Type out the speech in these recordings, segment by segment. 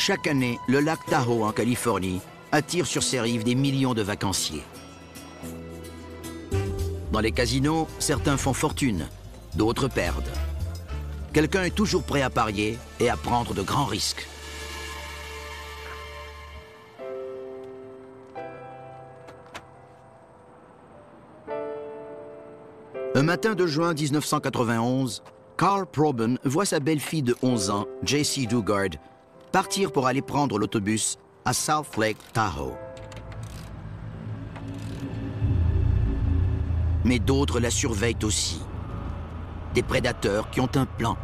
Chaque année, le lac Tahoe en Californie attire sur ses rives des millions de vacanciers. Dans les casinos, certains font fortune, d'autres perdent. Quelqu'un est toujours prêt à parier et à prendre de grands risques. Un matin de juin 1991, Carl Proben voit sa belle-fille de 11 ans, Jessie Dugard, partir pour aller prendre l'autobus à South Lake Tahoe. Mais d'autres la surveillent aussi. Des prédateurs qui ont un plan.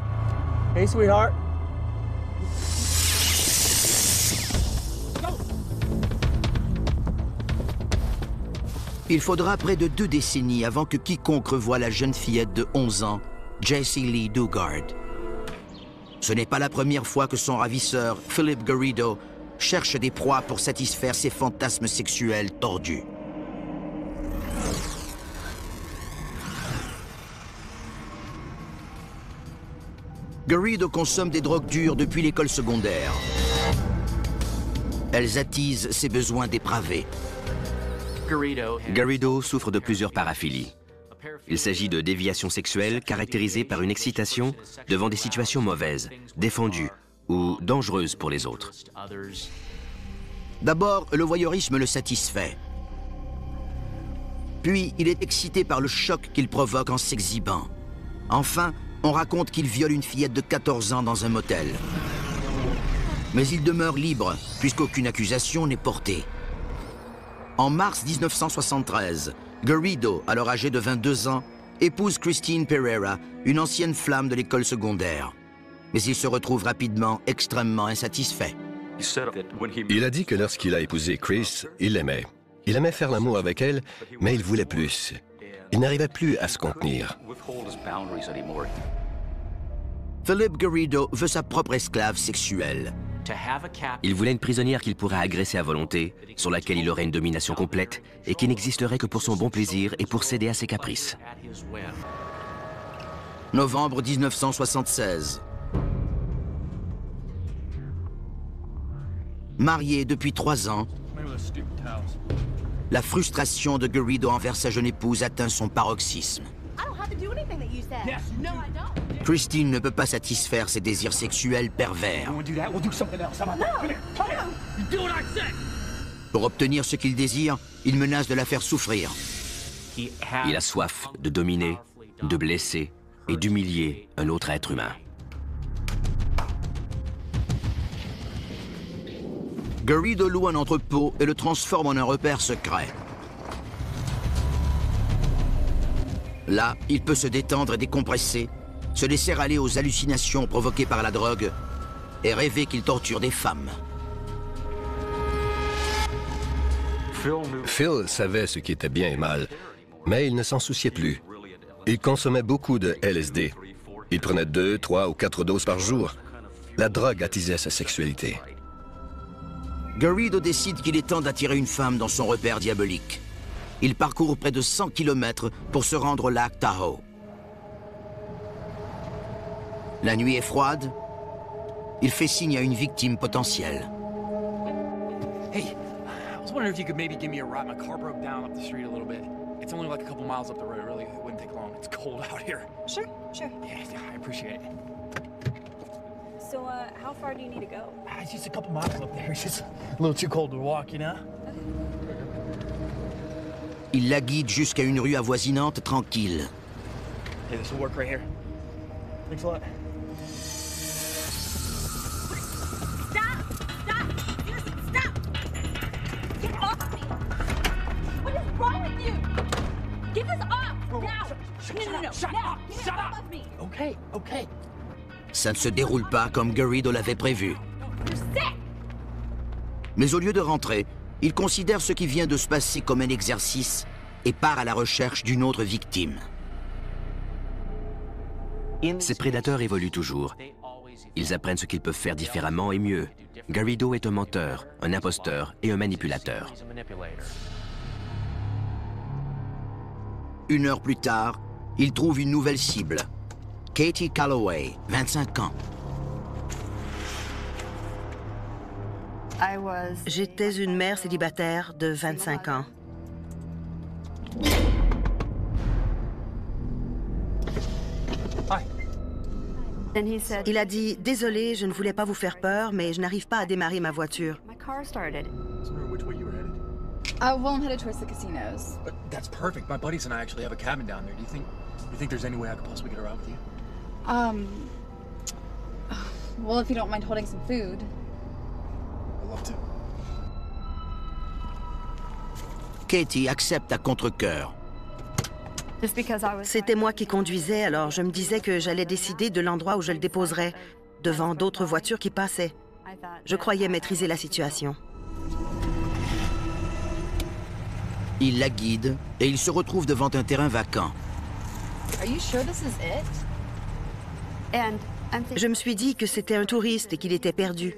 Hey, sweetheart. Il faudra près de 2 décennies avant que quiconque revoie la jeune fillette de 11 ans, Jessie Lee Dugard. Ce n'est pas la première fois que son ravisseur, Philip Garrido, cherche des proies pour satisfaire ses fantasmes sexuels tordus. Garrido consomme des drogues dures depuis l'école secondaire. Elles attisent ses besoins dépravés. Garrido souffre de plusieurs paraphilies. Il s'agit de déviations sexuelles caractérisées par une excitation devant des situations mauvaises, défendues ou dangereuses pour les autres. D'abord, le voyeurisme le satisfait. Puis, il est excité par le choc qu'il provoque en s'exhibant. Enfin, on raconte qu'il viole une fillette de 14 ans dans un motel. Mais il demeure libre, puisqu'aucune accusation n'est portée. En mars 1973, Garrido, alors âgé de 22 ans, épouse Christine Pereira, une ancienne flamme de l'école secondaire. Mais il se retrouve rapidement extrêmement insatisfait. Il a dit que lorsqu'il a épousé Chris, il l'aimait. Il aimait faire l'amour avec elle, mais il voulait plus. Il n'arrivait plus à se contenir. Philip Garrido veut sa propre esclave sexuelle. Il voulait une prisonnière qu'il pourrait agresser à volonté, sur laquelle il aurait une domination complète et qui n'existerait que pour son bon plaisir et pour céder à ses caprices. Novembre 1976. Marié depuis 3 ans, la frustration de Garrido envers sa jeune épouse atteint son paroxysme. Christine ne peut pas satisfaire ses désirs sexuels pervers. Pour obtenir ce qu'il désire, il menace de la faire souffrir. Il a soif de dominer, de blesser et d'humilier un autre être humain. Garrido loue un entrepôt et le transforme en un repère secret. Là, il peut se détendre et décompresser, se laisser aller aux hallucinations provoquées par la drogue et rêver qu'il torture des femmes. Phil savait ce qui était bien et mal, mais il ne s'en souciait plus. Il consommait beaucoup de LSD. Il prenait 2, 3 ou 4 doses par jour. La drogue attisait sa sexualité. Garrido décide qu'il est temps d'attirer une femme dans son repère diabolique. Il parcourt près de 100 km pour se rendre au lac Tahoe. La nuit est froide. Il fait signe à une victime potentielle. Hey, I was wondering if you could maybe give me a ride. My car broke down up the street a little bit. It's only like a couple miles up the road. Really, it wouldn't take long. It's cold out here. Sure. Yeah, I appreciate it. So, how far do you need to go? It's just a couple miles up there. It's just a little too cold to walk, you know? Il la guide jusqu'à une rue avoisinante tranquille. Hey, this will work right here. Thanks a lot. Stop! Get off me! What is wrong with you? Get this off! Now! No. Shut up! Get off of me! Okay. Ça ne se déroule pas comme Garrido l'avait prévu. You're sick! Mais au lieu de rentrer, il considère ce qui vient de se passer comme un exercice et part à la recherche d'une autre victime. Ces prédateurs évoluent toujours. Ils apprennent ce qu'ils peuvent faire différemment et mieux. Garrido est un menteur, un imposteur et un manipulateur. 1 heure plus tard, il trouve une nouvelle cible. Katie Calloway, 25 ans. J'étais une mère célibataire de 25 ans. Il a dit « Désolé, je ne voulais pas vous faire peur, mais je n'arrive pas à démarrer ma voiture. » Which way you were headed? Well, I'm headed towards the casinos. That's perfect. My buddies and I actually have a cabin down there. Do you think there's any way I could possibly get around with you? Well, if you don't mind holding some food. I'd love to. Katie accepte à contre-cœur. C'était moi qui conduisais, alors je me disais que j'allais décider de l'endroit où je le déposerais, devant d'autres voitures qui passaient. Je croyais maîtriser la situation. Il la guide et il se retrouve devant un terrain vacant. Are you sure this is it? Je me suis dit que c'était un touriste et qu'il était perdu.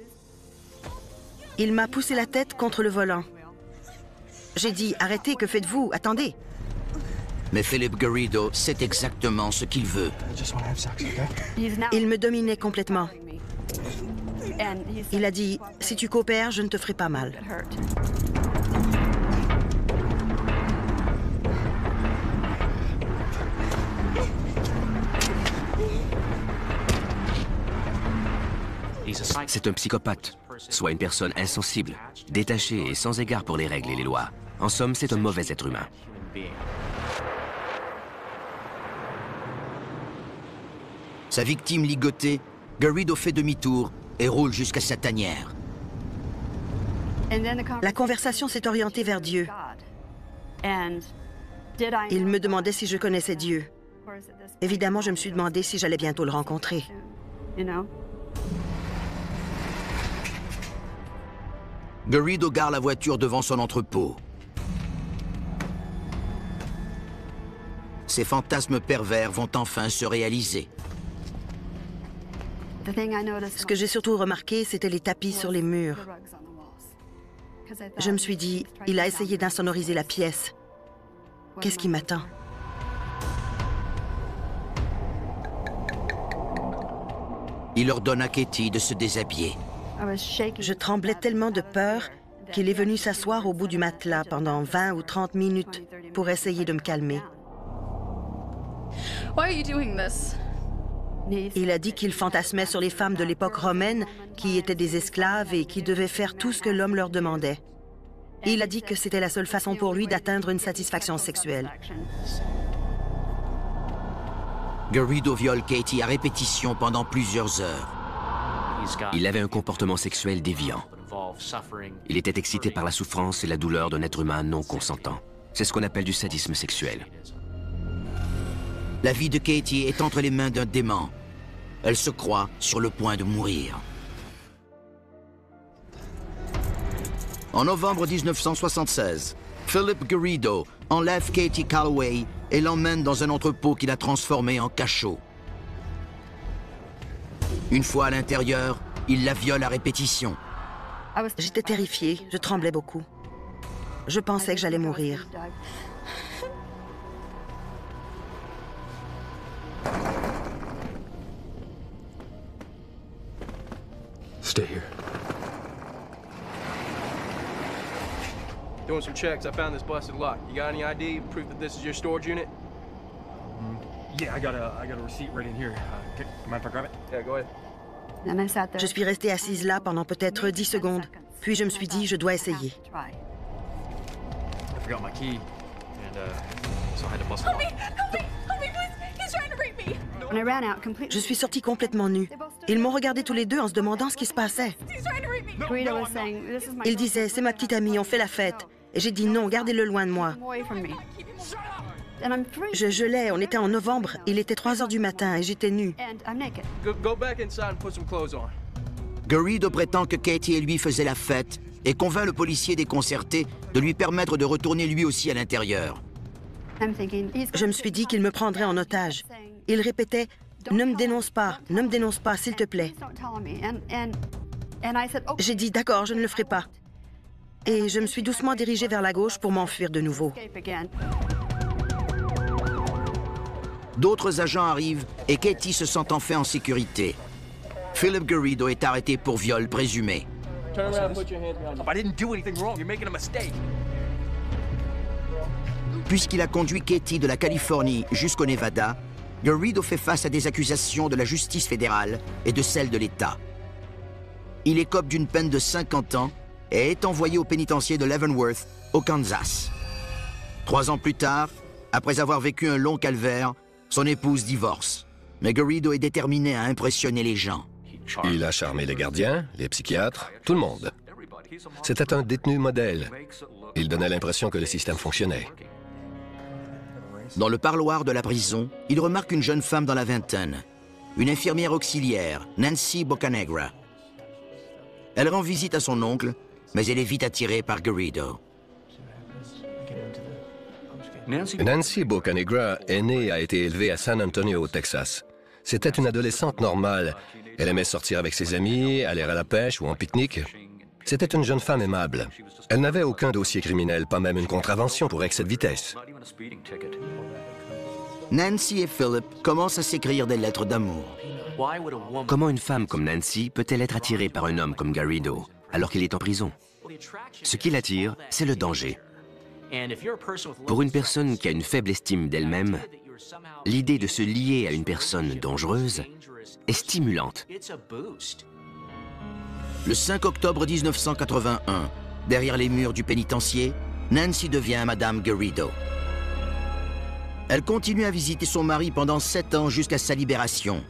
Il m'a poussé la tête contre le volant. J'ai dit « Arrêtez, que faites-vous? Attendez !» Mais Philip Garrido sait exactement ce qu'il veut. I just want to have sex, okay? Il me dominait complètement. Il a dit « Si tu coopères, je ne te ferai pas mal. » C'est un psychopathe, soit une personne insensible, détachée et sans égard pour les règles et les lois. En somme, c'est un mauvais être humain. Sa victime ligotée, Garrido fait demi-tour et roule jusqu'à sa tanière. La conversation s'est orientée vers Dieu. Il me demandait si je connaissais Dieu. Évidemment, je me suis demandé si j'allais bientôt le rencontrer. Garrido gare la voiture devant son entrepôt. Ses fantasmes pervers vont enfin se réaliser. Ce que j'ai surtout remarqué, c'était les tapis sur les murs. Je me suis dit, il a essayé d'insonoriser la pièce. Qu'est-ce qui m'attend? Il ordonne à Katie de se déshabiller. Je tremblais tellement de peur qu'il est venu s'asseoir au bout du matelas pendant 20 ou 30 minutes pour essayer de me calmer. Why are you doing this? Il a dit qu'il fantasmait sur les femmes de l'époque romaine qui étaient des esclaves et qui devaient faire tout ce que l'homme leur demandait. Il a dit que c'était la seule façon pour lui d'atteindre une satisfaction sexuelle. Garrido viole Katie à répétition pendant plusieurs heures. Il avait un comportement sexuel déviant. Il était excité par la souffrance et la douleur d'un être humain non consentant. C'est ce qu'on appelle du sadisme sexuel. La vie de Katie est entre les mains d'un dément. Elle se croit sur le point de mourir. En novembre 1976, Philip Garrido enlève Katie Calloway et l'emmène dans un entrepôt qu'il a transformé en cachot. Une fois à l'intérieur, il la viole à répétition. J'étais terrifiée, je tremblais beaucoup. Je pensais que j'allais mourir. Stay here. Doing some checks, I found this busted lock. You got any ID, proof that this is your storage unit? Yeah, I got a receipt right in here. Mind if I grab it? Yeah, go ahead. Je suis restée assise là pendant peut-être 10 secondes. Puis je me suis dit, je dois essayer. I forgot my key, and so I had to bust it. Help me! Help me! Help me, please! He's trying to rape me! Je suis sortie complètement nue. Ils m'ont regardé tous les deux en se demandant ce qui se passait. He's trying to rape me! Ils disaient, c'est ma petite amie, on fait la fête. Et j'ai dit non, gardez-le loin de moi. Je gelais, on était en novembre, il était 3 heures du matin et j'étais nue. Go back inside and put some clothes on. Garrido prétend que Katie et lui faisaient la fête et convainc le policier déconcerté de lui permettre de retourner lui aussi à l'intérieur. Je me suis dit qu'il me prendrait en otage. Il répétait, ne me dénonce pas, s'il te plaît. J'ai dit, d'accord, je ne le ferai pas. Et je me suis doucement dirigée vers la gauche pour m'enfuir de nouveau. D'autres agents arrivent et Katie se sent enfin en sécurité. Philip Garrido est arrêté pour viol présumé. Turn around and put your hands behind you. I didn't do anything wrong. You're making a mistake. Puisqu'il a conduit Katie de la Californie jusqu'au Nevada, Garrido fait face à des accusations de la justice fédérale et de celle de l'État. Il écope d'une peine de 50 ans et est envoyé au pénitencier de Leavenworth, au Kansas. 3 ans plus tard, après avoir vécu un long calvaire, son épouse divorce. Mais Garrido est déterminé à impressionner les gens. Il a charmé les gardiens, les psychiatres, tout le monde. C'était un détenu modèle. Il donnait l'impression que le système fonctionnait. Dans le parloir de la prison, il remarque une jeune femme dans la vingtaine, une infirmière auxiliaire, Nancy Bocanegra. Elle rend visite à son oncle, mais elle est vite attirée par Garrido. Nancy Bocanegra est née et a été élevée à San Antonio, au Texas. C'était une adolescente normale. Elle aimait sortir avec ses amis, aller à la pêche ou en pique-nique. C'était une jeune femme aimable. Elle n'avait aucun dossier criminel, pas même une contravention pour excès de vitesse. Nancy et Philip commencent à s'écrire des lettres d'amour. Comment une femme comme Nancy peut-elle être attirée par un homme comme Garrido, alors qu'il est en prison? Ce qui l'attire, c'est le danger. Pour une personne qui a une faible estime d'elle-même, l'idée de se lier à une personne dangereuse est stimulante. Le 5 octobre 1981, derrière les murs du pénitencier, Nancy devient Madame Garrido. Elle continue à visiter son mari pendant 7 ans jusqu'à sa libération.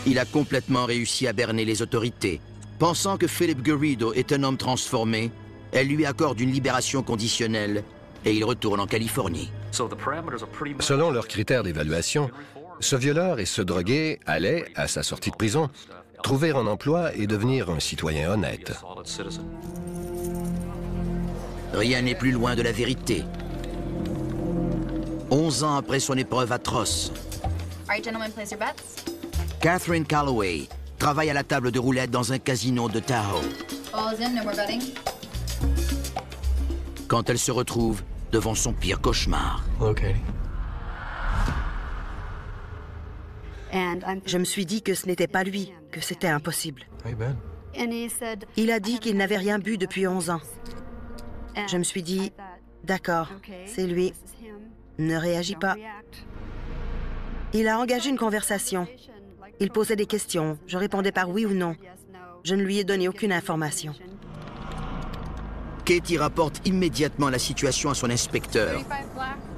Il a complètement réussi à berner les autorités. Pensant que Philip Garrido est un homme transformé, elle lui accorde une libération conditionnelle et il retourne en Californie. Selon leurs critères d'évaluation, ce violeur et ce drogué allaient, à sa sortie de prison, trouver un emploi et devenir un citoyen honnête. Rien n'est plus loin de la vérité. 11 ans après son épreuve atroce, All right, gentlemen, place your bets. Catherine Calloway travaille à la table de roulette dans un casino de Tahoe. All is in, no more betting. Quand elle se retrouve devant son pire cauchemar. Hello, Katie. Je me suis dit que ce n'était pas lui, que c'était impossible. How you been? Il a dit qu'il n'avait rien bu depuis 11 ans. Je me suis dit, d'accord, c'est lui. Ne réagis pas. Il a engagé une conversation. Il posait des questions. Je répondais par oui ou non. Je ne lui ai donné aucune information. Katie rapporte immédiatement la situation à son inspecteur.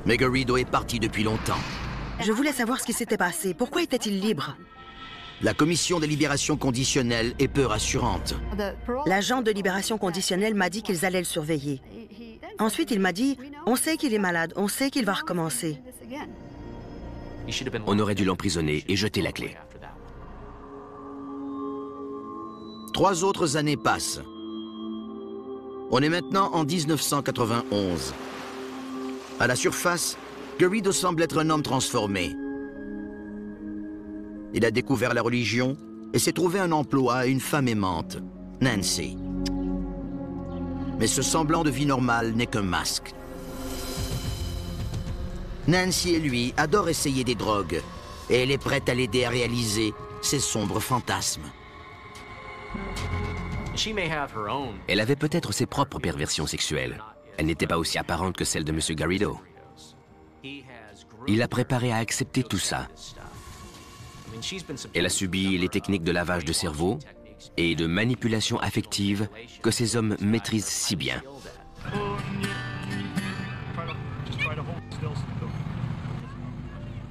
Mais Garrido est parti depuis longtemps. Je voulais savoir ce qui s'était passé. Pourquoi était-il libre? La commission de libération conditionnelle est peu rassurante. L'agent de libération conditionnelle m'a dit qu'ils allaient le surveiller. Ensuite, il m'a dit, on sait qu'il est malade, on sait qu'il va recommencer. On aurait dû l'emprisonner et jeter la clé. 3 autres années passent. On est maintenant en 1991. À la surface, Garrido semble être un homme transformé. Il a découvert la religion et s'est trouvé un emploi et une femme aimante, Nancy. Mais ce semblant de vie normale n'est qu'un masque. Nancy et lui adorent essayer des drogues et elle est prête à l'aider à réaliser ses sombres fantasmes. Elle avait peut-être ses propres perversions sexuelles. Elle n'était pas aussi apparente que celle de M. Garrido. Il l'a préparée à accepter tout ça. Elle a subi les techniques de lavage de cerveau et de manipulation affective que ces hommes maîtrisent si bien.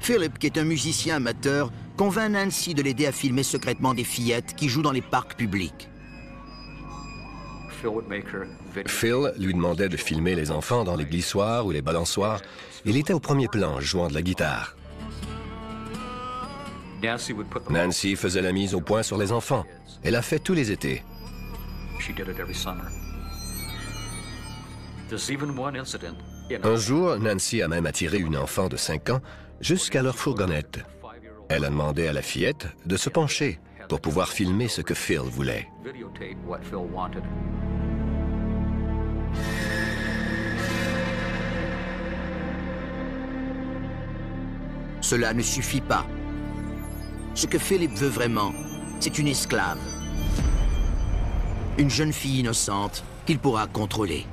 Philip, qui est un musicien amateur, convainc Nancy de l'aider à filmer secrètement des fillettes qui jouent dans les parcs publics. Phil lui demandait de filmer les enfants dans les glissoires ou les balançoires. Il était au premier plan, jouant de la guitare. Nancy faisait la mise au point sur les enfants. Elle a fait tous les étés. Un jour, Nancy a même attiré une enfant de 5 ans jusqu'à leur fourgonnette. Elle a demandé à la fillette de se pencher pour pouvoir filmer ce que Phil voulait. Cela ne suffit pas. Ce que Philip veut vraiment, c'est une esclave. une jeune fille innocente qu'il pourra contrôler.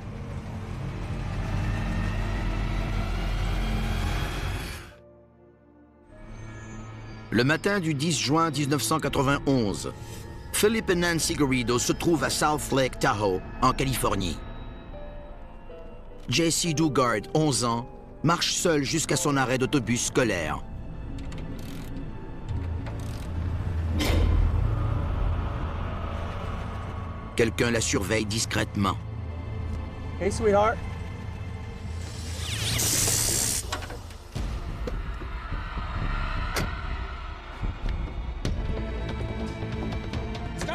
Le matin du 10 juin 1991, Philip et Nancy Garrido se trouvent à South Lake Tahoe, en Californie. Jessie Dugard, 11 ans, marche seule jusqu'à son arrêt d'autobus scolaire. Quelqu'un la surveille discrètement. Hey, sweetheart. Let's go.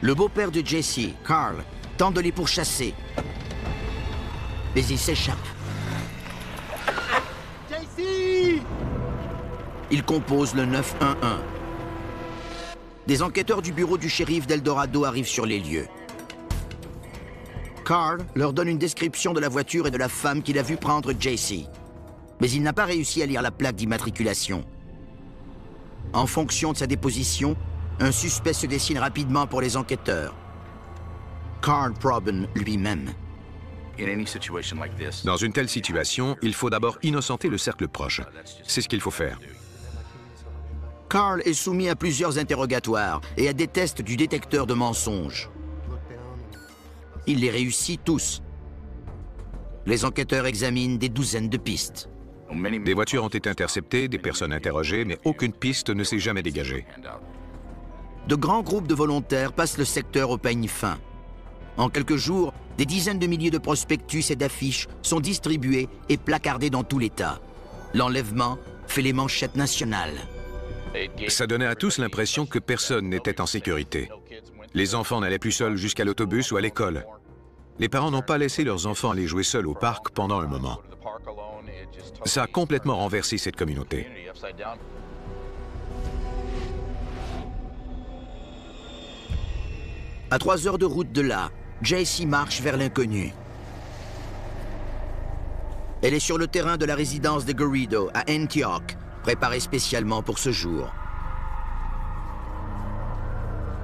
Le beau-père de Jessie, Carl, tente de les pourchasser. Mais il s'échappe. Jessie! Il compose le 911. Des enquêteurs du bureau du shérif d'Eldorado arrivent sur les lieux. Carl leur donne une description de la voiture et de la femme qu'il a vu prendre Jessie. Mais il n'a pas réussi à lire la plaque d'immatriculation. En fonction de sa déposition, un suspect se dessine rapidement pour les enquêteurs. Carl Proben lui-même. Dans une telle situation, il faut d'abord innocenter le cercle proche. C'est ce qu'il faut faire. Carl est soumis à plusieurs interrogatoires et à des tests du détecteur de mensonges. Il les réussit tous. Les enquêteurs examinent des douzaines de pistes. Des voitures ont été interceptées, des personnes interrogées, mais aucune piste ne s'est jamais dégagée. De grands groupes de volontaires passent le secteur au peigne fin. En quelques jours, des dizaines de milliers de prospectus et d'affiches sont distribués et placardés dans tout l'État. L'enlèvement fait les manchettes nationales. Ça donnait à tous l'impression que personne n'était en sécurité. Les enfants n'allaient plus seuls jusqu'à l'autobus ou à l'école. Les parents n'ont pas laissé leurs enfants aller jouer seuls au parc pendant un moment. Ça a complètement renversé cette communauté. À 3 heures de route de là, Jessie marche vers l'inconnu. Elle est sur le terrain de la résidence de Garrido à Antioch, préparée spécialement pour ce jour.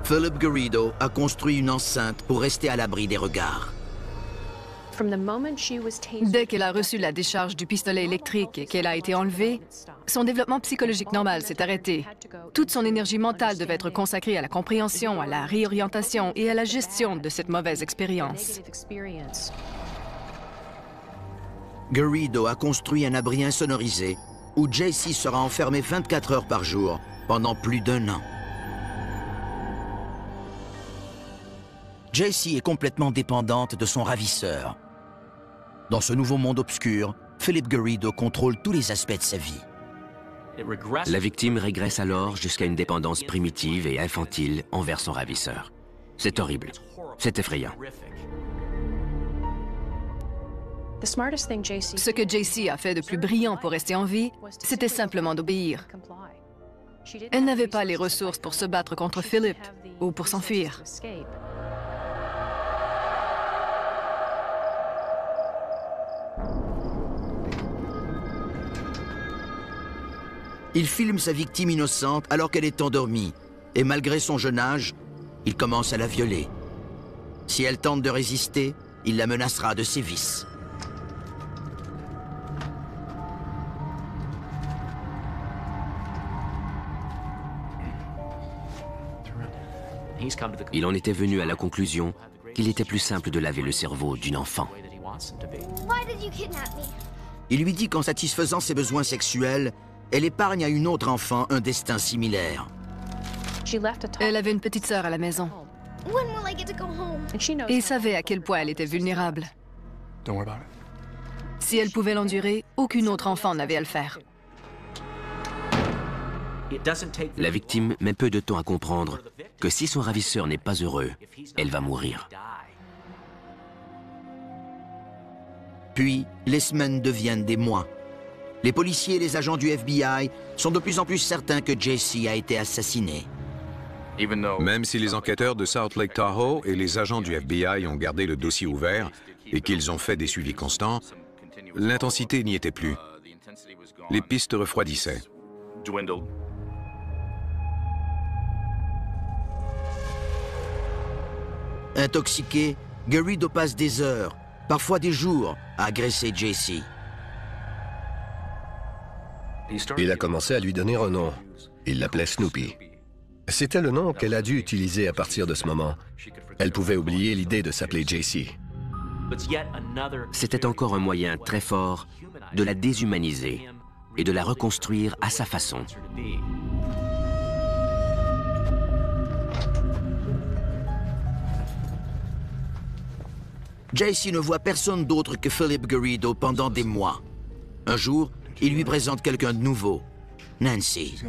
Philip Garrido a construit une enceinte pour rester à l'abri des regards. Dès qu'elle a reçu la décharge du pistolet électrique et qu'elle a été enlevée, son développement psychologique normal s'est arrêté. Toute son énergie mentale devait être consacrée à la compréhension, à la réorientation et à la gestion de cette mauvaise expérience. Garrido a construit un abri insonorisé où Jessie sera enfermée 24 heures par jour pendant plus d'1 an. Jessie est complètement dépendante de son ravisseur. Dans ce nouveau monde obscur, Philip Garrido contrôle tous les aspects de sa vie. La victime régresse alors jusqu'à une dépendance primitive et infantile envers son ravisseur. C'est horrible. C'est effrayant. Ce que Jessie a fait de plus brillant pour rester en vie, c'était simplement d'obéir. Elle n'avait pas les ressources pour se battre contre Philip ou pour s'enfuir. Il filme sa victime innocente alors qu'elle est endormie. Et malgré son jeune âge, il commence à la violer. Si elle tente de résister, il la menacera de sévices. Il en était venu à la conclusion qu'il était plus simple de laver le cerveau d'une enfant. Il lui dit qu'en satisfaisant ses besoins sexuels, elle épargne à une autre enfant un destin similaire. Elle avait une petite sœur à la maison et savait à quel point elle était vulnérable. Si elle pouvait l'endurer, aucune autre enfant n'avait à le faire. La victime met peu de temps à comprendre que si son ravisseur n'est pas heureux, elle va mourir. Puis, les semaines deviennent des mois. Les policiers et les agents du FBI sont de plus en plus certains que Jessie a été assassinée. Même si les enquêteurs de South Lake Tahoe et les agents du FBI ont gardé le dossier ouvert et qu'ils ont fait des suivis constants, l'intensité n'y était plus. Les pistes refroidissaient. Intoxiqué, Garrido passe des heures, parfois des jours, à agresser JC. Il a commencé à lui donner un nom. Il l'appelait Snoopy. C'était le nom qu'elle a dû utiliser à partir de ce moment. Elle pouvait oublier l'idée de s'appeler JC. C'était encore un moyen très fort de la déshumaniser et de la reconstruire à sa façon. JC ne voit personne d'autre que Philip Garrido pendant des mois. Un jour, il lui présente quelqu'un de nouveau, Nancy.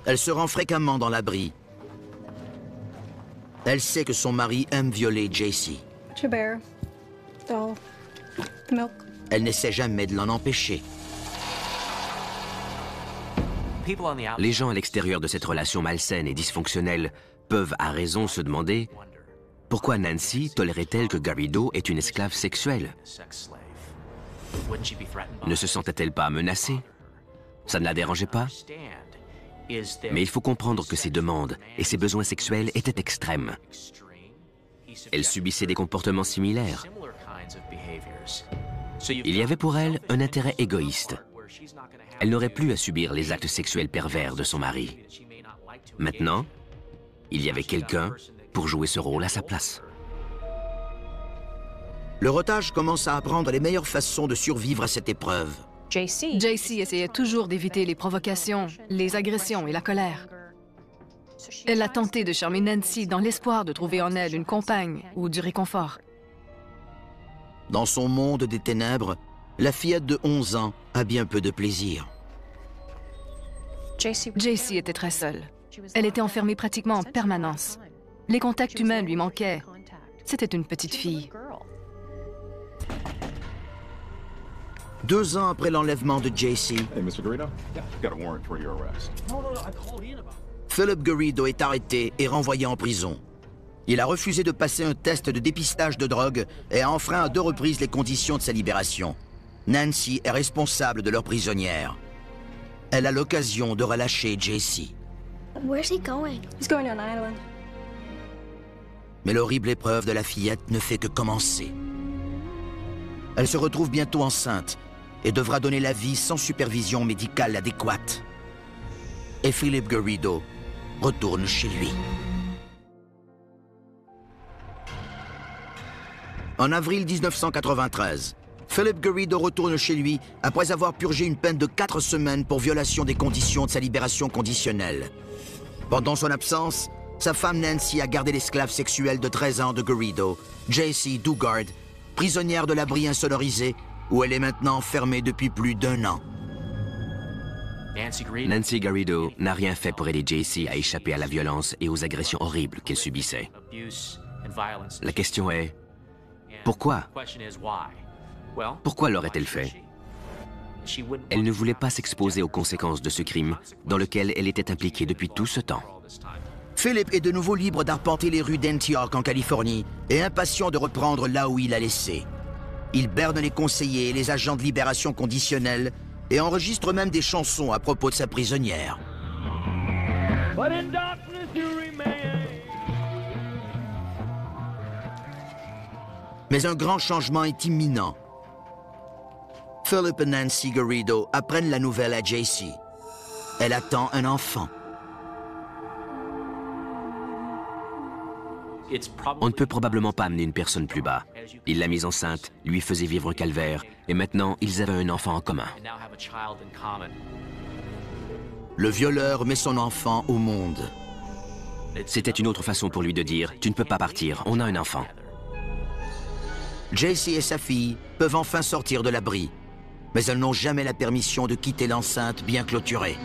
Elle se rend fréquemment dans l'abri. Elle sait que son mari aime violer JC. Elle n'essaie jamais de l'en empêcher. Les gens à l'extérieur de cette relation malsaine et dysfonctionnelle peuvent à raison se demander pourquoi Nancy tolérait-elle que Garrido est une esclave sexuelle? Ne se sentait-elle pas menacée? Ça ne la dérangeait pas? Mais il faut comprendre que ses demandes et ses besoins sexuels étaient extrêmes. Elle subissait des comportements similaires. Il y avait pour elle un intérêt égoïste. Elle n'aurait plus à subir les actes sexuels pervers de son mari. Maintenant, il y avait quelqu'un pour jouer ce rôle à sa place. Le Rotage commence à apprendre les meilleures façons de survivre à cette épreuve. JC essayait toujours d'éviter les provocations, les agressions et la colère. Elle a tenté de charmer Nancy dans l'espoir de trouver en elle une compagne ou du réconfort. Dans son monde des ténèbres, la fillette de 11 ans a bien peu de plaisir. JC était très seule. Elle était enfermée pratiquement en permanence. Les contacts humains lui manquaient. C'était une petite fille. 2 ans après l'enlèvement de JC, Philip Garrido est arrêté et renvoyé en prison. Il a refusé de passer un test de dépistage de drogue et a enfreint à 2 reprises les conditions de sa libération. Nancy est responsable de leur prisonnière. Elle a l'occasion de relâcher JC. Where's he going? He's going to an island. Mais l'horrible épreuve de la fillette ne fait que commencer. Elle se retrouve bientôt enceinte et devra donner la vie sans supervision médicale adéquate. Et Philip Garrido retourne chez lui. En avril 1993, Philip Garrido retourne chez lui après avoir purgé une peine de 4 semaines pour violation des conditions de sa libération conditionnelle. Pendant son absence, sa femme Nancy a gardé l'esclave sexuelle de 13 ans de Garrido, JC Dugard, prisonnière de l'abri insonorisé, où elle est maintenant enfermée depuis plus d'1 an. Nancy Garrido n'a rien fait pour aider JC à échapper à la violence et aux agressions horribles qu'elle subissait. La question est, pourquoi? Pourquoi l'aurait-elle fait? Elle ne voulait pas s'exposer aux conséquences de ce crime dans lequel elle était impliquée depuis tout ce temps. Philip est de nouveau libre d'arpenter les rues d'Antioch en Californie et impatient de reprendre là où il a laissé. Il berne les conseillers et les agents de libération conditionnelle et enregistre même des chansons à propos de sa prisonnière. Mais un grand changement est imminent. Philip et Nancy Garrido apprennent la nouvelle à JC. Elle attend un enfant. On ne peut probablement pas amener une personne plus bas. Il l'a mise enceinte, lui faisait vivre un calvaire, et maintenant, ils avaient un enfant en commun. Le violeur met son enfant au monde. C'était une autre façon pour lui de dire « Tu ne peux pas partir, on a un enfant ». JC et sa fille peuvent enfin sortir de l'abri, mais elles n'ont jamais la permission de quitter l'enceinte bien clôturée.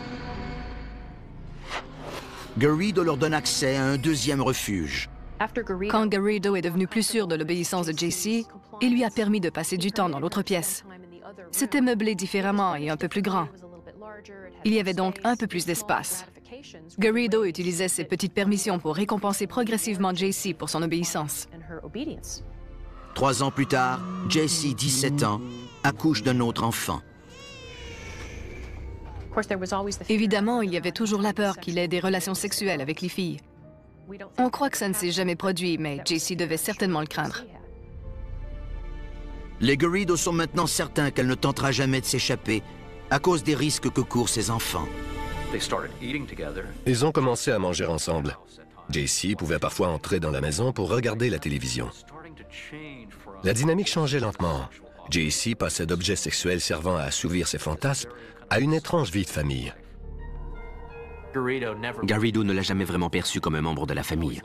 Garrido leur donne accès à un 2e refuge. Quand Garrido est devenu plus sûr de l'obéissance de JC, il lui a permis de passer du temps dans l'autre pièce. C'était meublé différemment et un peu plus grand. Il y avait donc un peu plus d'espace. Garrido utilisait ses petites permissions pour récompenser progressivement JC pour son obéissance. 3 ans plus tard, JC, 17 ans, accouche d'un autre enfant. Évidemment, il y avait toujours la peur qu'il ait des relations sexuelles avec les filles. On croit que ça ne s'est jamais produit, mais JC devait certainement le craindre. Les Garrido sont maintenant certains qu'elle ne tentera jamais de s'échapper à cause des risques que courent ses enfants. Ils ont commencé à manger ensemble. JC pouvait parfois entrer dans la maison pour regarder la télévision. La dynamique changeait lentement. JC passait d'objets sexuels servant à assouvir ses fantasmes à une étrange vie de famille. Garrido ne l'a jamais vraiment perçue comme un membre de la famille.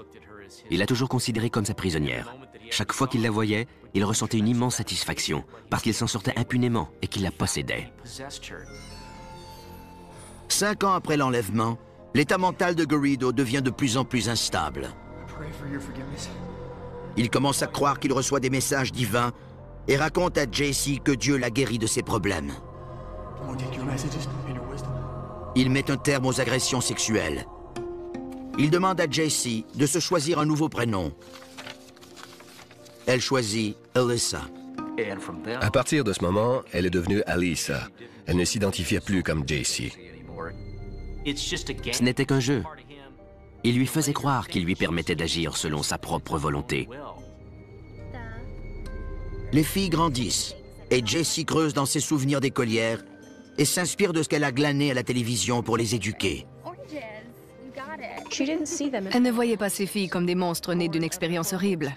Il l'a toujours considérée comme sa prisonnière. Chaque fois qu'il la voyait, il ressentait une immense satisfaction parce qu'il s'en sortait impunément et qu'il la possédait. 5 ans après l'enlèvement, l'état mental de Garrido devient de plus en plus instable. Il commence à croire qu'il reçoit des messages divins et raconte à JC que Dieu l'a guéri de ses problèmes. Il met un terme aux agressions sexuelles. Il demande à JC de se choisir un nouveau prénom. Elle choisit Alyssa. À partir de ce moment, elle est devenue Alyssa. Elle ne s'identifiait plus comme JC. Ce n'était qu'un jeu. Il lui faisait croire qu'il lui permettait d'agir selon sa propre volonté. Les filles grandissent et JC creuse dans ses souvenirs d'écolière et s'inspire de ce qu'elle a glané à la télévision pour les éduquer. Elle ne voyait pas ses filles comme des monstres nés d'une expérience horrible.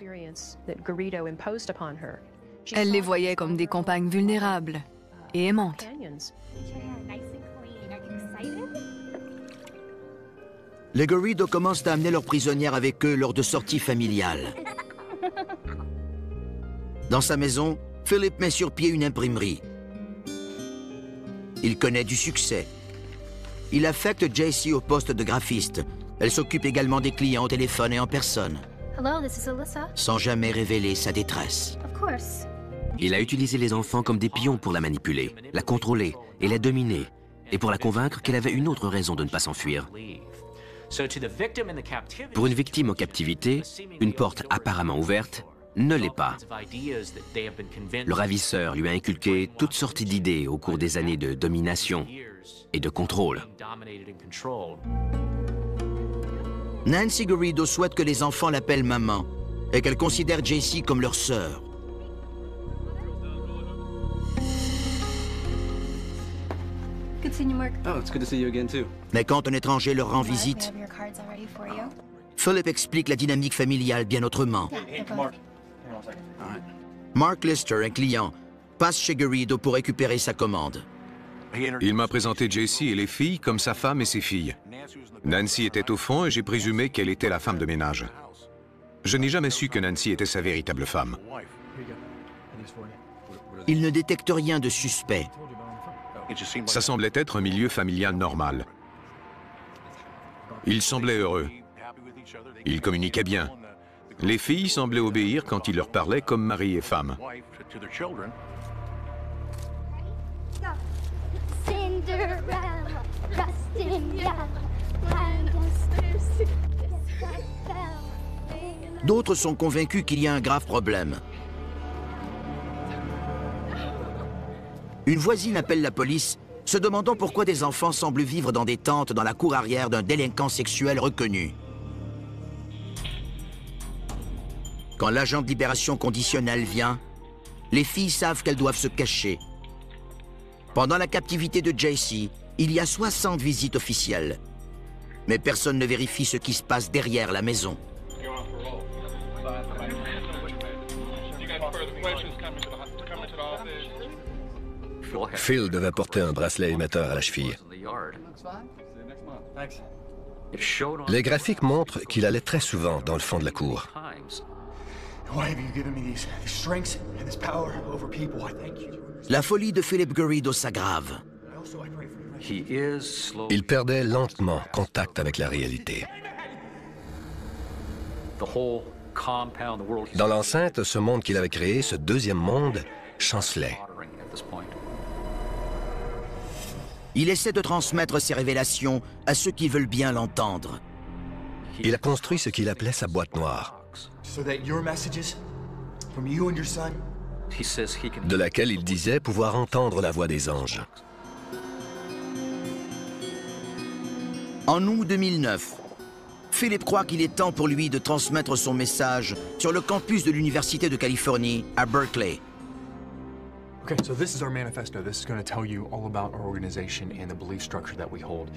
Elle les voyait comme des compagnes vulnérables et aimantes. Les Garrido commencent à amener leurs prisonnières avec eux lors de sorties familiales. Dans sa maison, Philip met sur pied une imprimerie. Il connaît du succès. Il affecte JC au poste de graphiste. Elle s'occupe également des clients au téléphone et en personne, sans jamais révéler sa détresse. Il a utilisé les enfants comme des pions pour la manipuler, la contrôler et la dominer, et pour la convaincre qu'elle avait une autre raison de ne pas s'enfuir. Pour une victime en captivité, une porte apparemment ouverte ne l'est pas. Le ravisseur lui a inculqué toutes sortes d'idées au cours des années de domination et de contrôle. Nancy Garrido souhaite que les enfants l'appellent maman et qu'elle considère JC comme leur sœur. Mais quand un étranger leur rend visite, Philip explique la dynamique familiale bien autrement. Mark Lister, un client, passe chez Garrido pour récupérer sa commande. Il m'a présenté Jessie et les filles comme sa femme et ses filles. Nancy était au fond et j'ai présumé qu'elle était la femme de ménage. Je n'ai jamais su que Nancy était sa véritable femme. Il ne détecte rien de suspect. Ça semblait être un milieu familial normal. Ils semblaient heureux. Ils communiquaient bien. Les filles semblaient obéir quand il leur parlait comme mari et femme. D'autres sont convaincus qu'il y a un grave problème. Une voisine appelle la police, se demandant pourquoi des enfants semblent vivre dans des tentes dans la cour arrière d'un délinquant sexuel reconnu. Quand l'agent de libération conditionnelle vient, les filles savent qu'elles doivent se cacher. Pendant la captivité de JC, il y a 60 visites officielles. Mais personne ne vérifie ce qui se passe derrière la maison. Phil devait porter un bracelet émetteur à la cheville. Les graphiques montrent qu'il allait très souvent dans le fond de la cour. La folie de Philip Garrido s'aggrave. Il perdait lentement contact avec la réalité. Dans l'enceinte, ce monde qu'il avait créé, ce deuxième monde, chancelait. Il essaie de transmettre ses révélations à ceux qui veulent bien l'entendre. Il a construit ce qu'il appelait sa boîte noire, de laquelle il disait pouvoir entendre la voix des anges. En août 2009, Philip croit qu'il est temps pour lui de transmettre son message sur le campus de l'Université de Californie à Berkeley. Okay, so this is our manifesto. This is going to tell you all about our organization and the belief structure that we hold.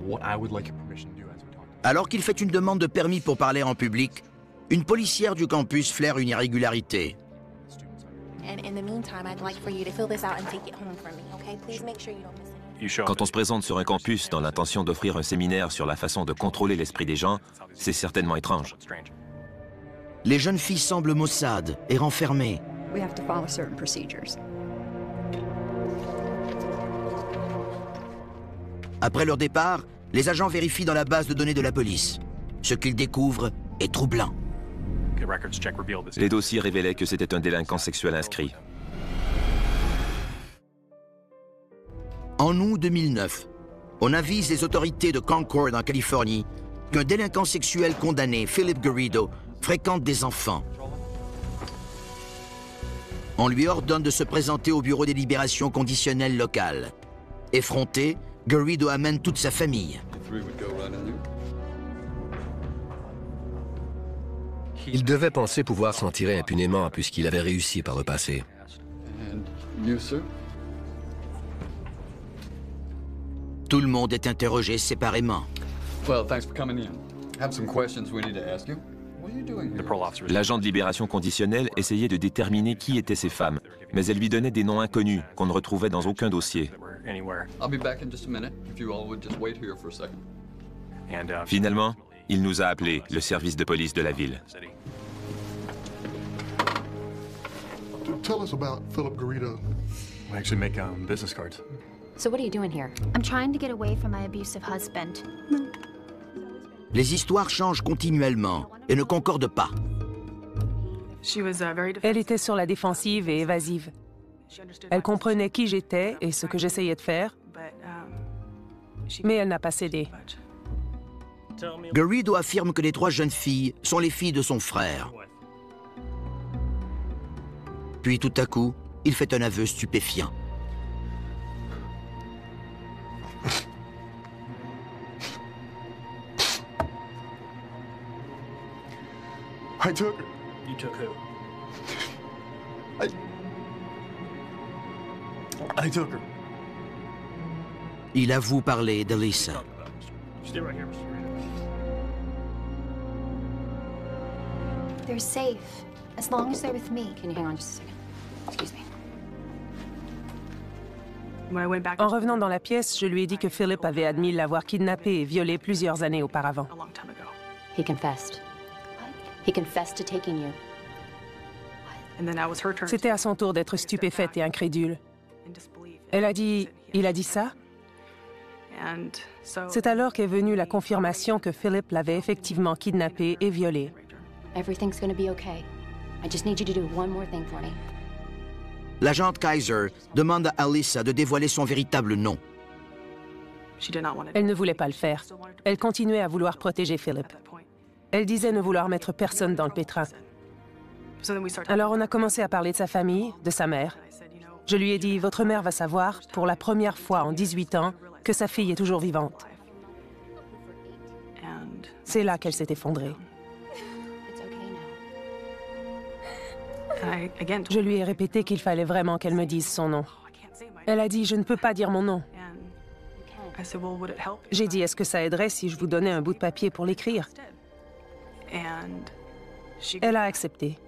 What I would like your permission to do as we talk. Alors qu'il fait une demande de permis pour parler en public, une policière du campus flaire une irrégularité. And in the meantime, I'd like for you to fill this out and take it home for me, okay? Please make sure you don't miss it. Quand on se présente sur un campus dans l'intention d'offrir un séminaire sur la façon de contrôler l'esprit des gens, c'est certainement étrange. Les jeunes filles semblent maussades et renfermées. We have to follow certain procedures. Après leur départ, les agents vérifient dans la base de données de la police. Ce qu'ils découvrent est troublant. Les dossiers révélaient que c'était un délinquant sexuel inscrit. En août 2009, on avise les autorités de Concord en Californie qu'un délinquant sexuel condamné, Philip Garrido, fréquente des enfants. On lui ordonne de se présenter au bureau des libérations conditionnelles locales. Effronté, Garrido amène toute sa famille. Il devait penser pouvoir s'en tirer impunément puisqu'il avait réussi par le passé. Tout le monde est interrogé séparément. L'agent de libération conditionnelle essayait de déterminer qui étaient ces femmes, mais elle lui donnait des noms inconnus qu'on ne retrouvait dans aucun dossier. Finalement, il nous a appelés, le service de police de la ville. Tell us about Philip Garrido. We actually make business cards. So what are you doing here? I'm trying to get away from my abusive husband. Les histoires changent continuellement et ne concordent pas. Elle était sur la défensive et évasive. Elle comprenait qui j'étais et ce que j'essayais de faire, mais elle n'a pas cédé. Garrido affirme que les 3 jeunes filles sont les filles de son frère. Puis tout à coup, il fait un aveu stupéfiant. I took her. You took who? I took her. Il avoue parler d'Alyssa. Stay right here, Mr. Garrido. They're safe, as long as they're with me. Can you hang on just a second? Excuse me. En revenant dans la pièce, je lui ai dit que Philip avait admis l'avoir kidnappé et violé plusieurs années auparavant. He confessed. He confessed to taking you. C'était à son tour d'être stupéfaite et incrédule. Elle a dit « Il a dit ça ?» C'est alors qu'est venue la confirmation que Philip l'avait effectivement kidnappé et violé. Everything's gonna be okay. I just need you to do one more thing for me. L'agente Kaiser demande à Alyssa de dévoiler son véritable nom. Elle ne voulait pas le faire. Elle continuait à vouloir protéger Philip. Elle disait ne vouloir mettre personne dans le pétrin. Alors on a commencé à parler de sa famille, de sa mère. Je lui ai dit, votre mère va savoir, pour la première fois en 18 ans, que sa fille est toujours vivante. C'est là qu'elle s'est effondrée. Je lui ai répété qu'il fallait vraiment qu'elle me dise son nom. Elle a dit, je ne peux pas dire mon nom. J'ai dit, est-ce que ça aiderait si je vous donnais un bout de papier pour l'écrire? Elle a accepté.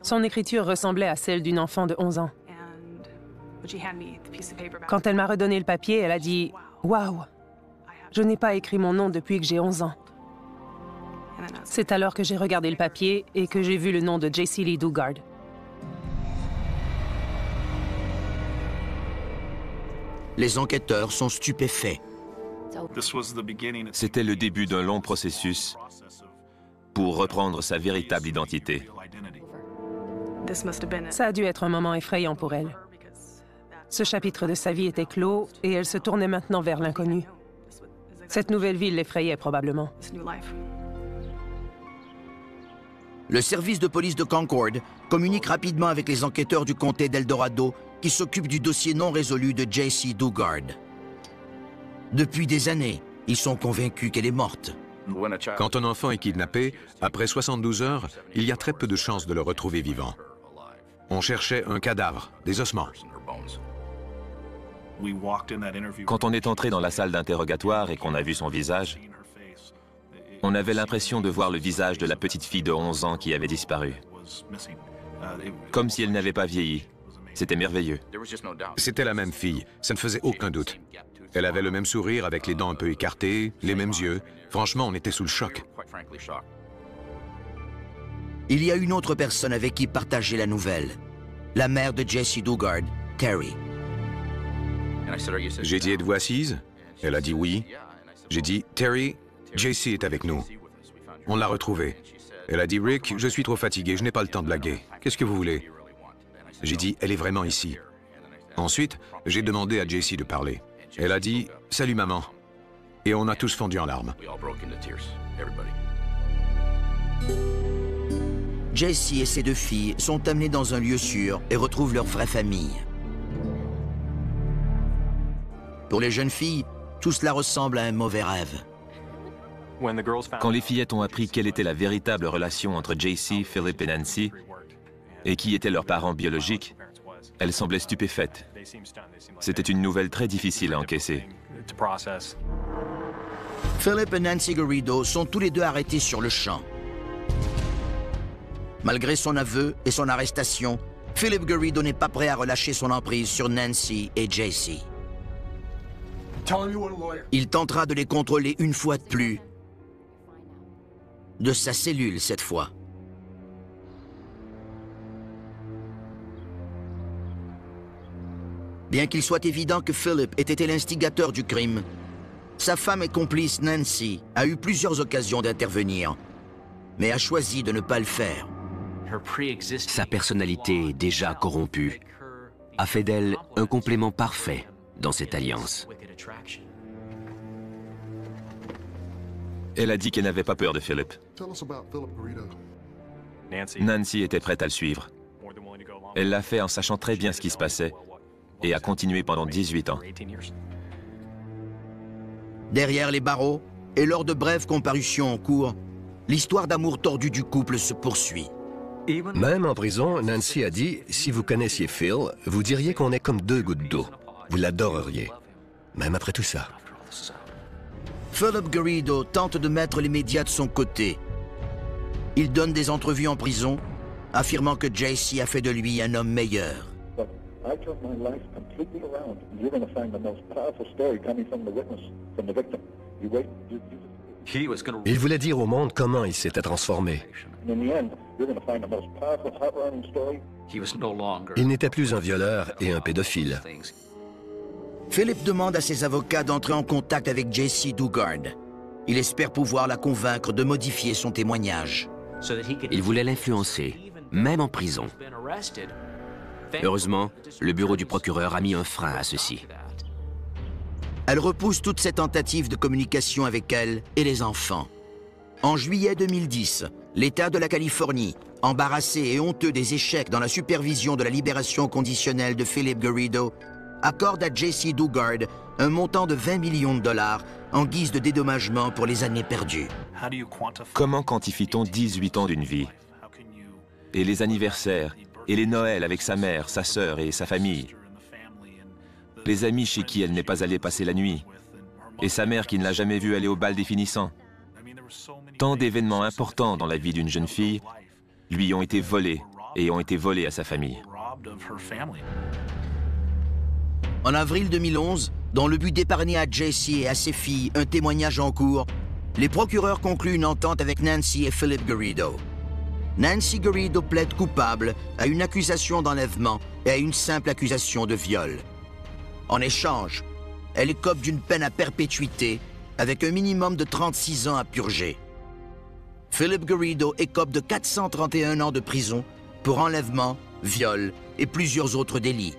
Son écriture ressemblait à celle d'une enfant de 11 ans. Quand elle m'a redonné le papier, elle a dit « Waouh, je n'ai pas écrit mon nom depuis que j'ai 11 ans. » C'est alors que j'ai regardé le papier et que j'ai vu le nom de Jaycee Lee Dugard. Les enquêteurs sont stupéfaits. C'était le début d'un long processus pour reprendre sa véritable identité. Ça a dû être un moment effrayant pour elle. Ce chapitre de sa vie était clos et elle se tournait maintenant vers l'inconnu. Cette nouvelle ville l'effrayait probablement. Le service de police de Concord communique rapidement avec les enquêteurs du comté d'Eldorado qui s'occupent du dossier non résolu de Jaycee Dugard. Depuis des années, ils sont convaincus qu'elle est morte. Quand un enfant est kidnappé, après 72 heures, il y a très peu de chances de le retrouver vivant. On cherchait un cadavre, des ossements. Quand on est entré dans la salle d'interrogatoire et qu'on a vu son visage, on avait l'impression de voir le visage de la petite fille de 11 ans qui avait disparu. Comme si elle n'avait pas vieilli. C'était merveilleux. C'était la même fille, ça ne faisait aucun doute. Elle avait le même sourire avec les dents un peu écartées, les mêmes yeux. Franchement, on était sous le choc. Il y a une autre personne avec qui partager la nouvelle. La mère de Jessie Dugard, Terry. J'ai dit, êtes-vous assise? Elle a dit oui. J'ai dit, Terry, Jessie est avec nous. On l'a retrouvée. Elle a dit, Rick, je suis trop fatigué, je n'ai pas le temps de blaguer. Qu'est-ce que vous voulez? J'ai dit, elle est vraiment ici. Ensuite, j'ai demandé à Jessie de parler. Elle a dit, salut maman. Et on a tous fondu en larmes. Jessie et ses deux filles sont amenées dans un lieu sûr et retrouvent leur vraie famille. Pour les jeunes filles, tout cela ressemble à un mauvais rêve. Quand les fillettes ont appris quelle était la véritable relation entre Jessie, Philip et Nancy, et qui étaient leurs parents biologiques, elles semblaient stupéfaites. C'était une nouvelle très difficile à encaisser. Philip et Nancy Garrido sont tous les deux arrêtés sur le champ. Malgré son aveu et son arrestation, Philip Garrido n'est pas prêt à relâcher son emprise sur Nancy et Jessie. Il tentera de les contrôler une fois de plus. De sa cellule, cette fois. Bien qu'il soit évident que Philip ait été l'instigateur du crime, sa femme et complice Nancy a eu plusieurs occasions d'intervenir, mais a choisi de ne pas le faire. Sa personnalité déjà corrompue a fait d'elle un complément parfait dans cette alliance. Elle a dit qu'elle n'avait pas peur de Philip. Nancy était prête à le suivre. Elle l'a fait en sachant très bien ce qui se passait et a continué pendant 18 ans. Derrière les barreaux, et lors de brèves comparutions en cours, l'histoire d'amour tordu du couple se poursuit. Même en prison, Nancy a dit « Si vous connaissiez Phil, vous diriez qu'on est comme deux gouttes d'eau. Vous l'adoreriez. » Même après tout ça. Philip Garrido tente de mettre les médias de son côté. Il donne des entrevues en prison, affirmant que Jessie a fait de lui un homme meilleur. Il voulait dire au monde comment il s'était transformé. Il n'était plus un violeur et un pédophile. Philip demande à ses avocats d'entrer en contact avec Jessie Dugard. Il espère pouvoir la convaincre de modifier son témoignage. Il voulait l'influencer, même en prison. Heureusement, le bureau du procureur a mis un frein à ceci. Elle repousse toutes ses tentatives de communication avec elle et les enfants. En juillet 2010, l'État de la Californie, embarrassé et honteux des échecs dans la supervision de la libération conditionnelle de Philip Garrido, accorde à Jessie Dugard un montant de 20 millions de dollars en guise de dédommagement pour les années perdues. Comment quantifie-t-on 18 ans d'une vie? Et les anniversaires, et les Noëls avec sa mère, sa sœur et sa famille. Les amis chez qui elle n'est pas allée passer la nuit. Et sa mère qui ne l'a jamais vue aller au bal des finissants. Tant d'événements importants dans la vie d'une jeune fille lui ont été volés et ont été volés à sa famille. En avril 2011, dans le but d'épargner à Jessie et à ses filles un témoignage en cours, les procureurs concluent une entente avec Nancy et Philip Garrido. Nancy Garrido plaide coupable à une accusation d'enlèvement et à une simple accusation de viol. En échange, elle écope d'une peine à perpétuité avec un minimum de 36 ans à purger. Philip Garrido écope de 431 ans de prison pour enlèvement, viol et plusieurs autres délits.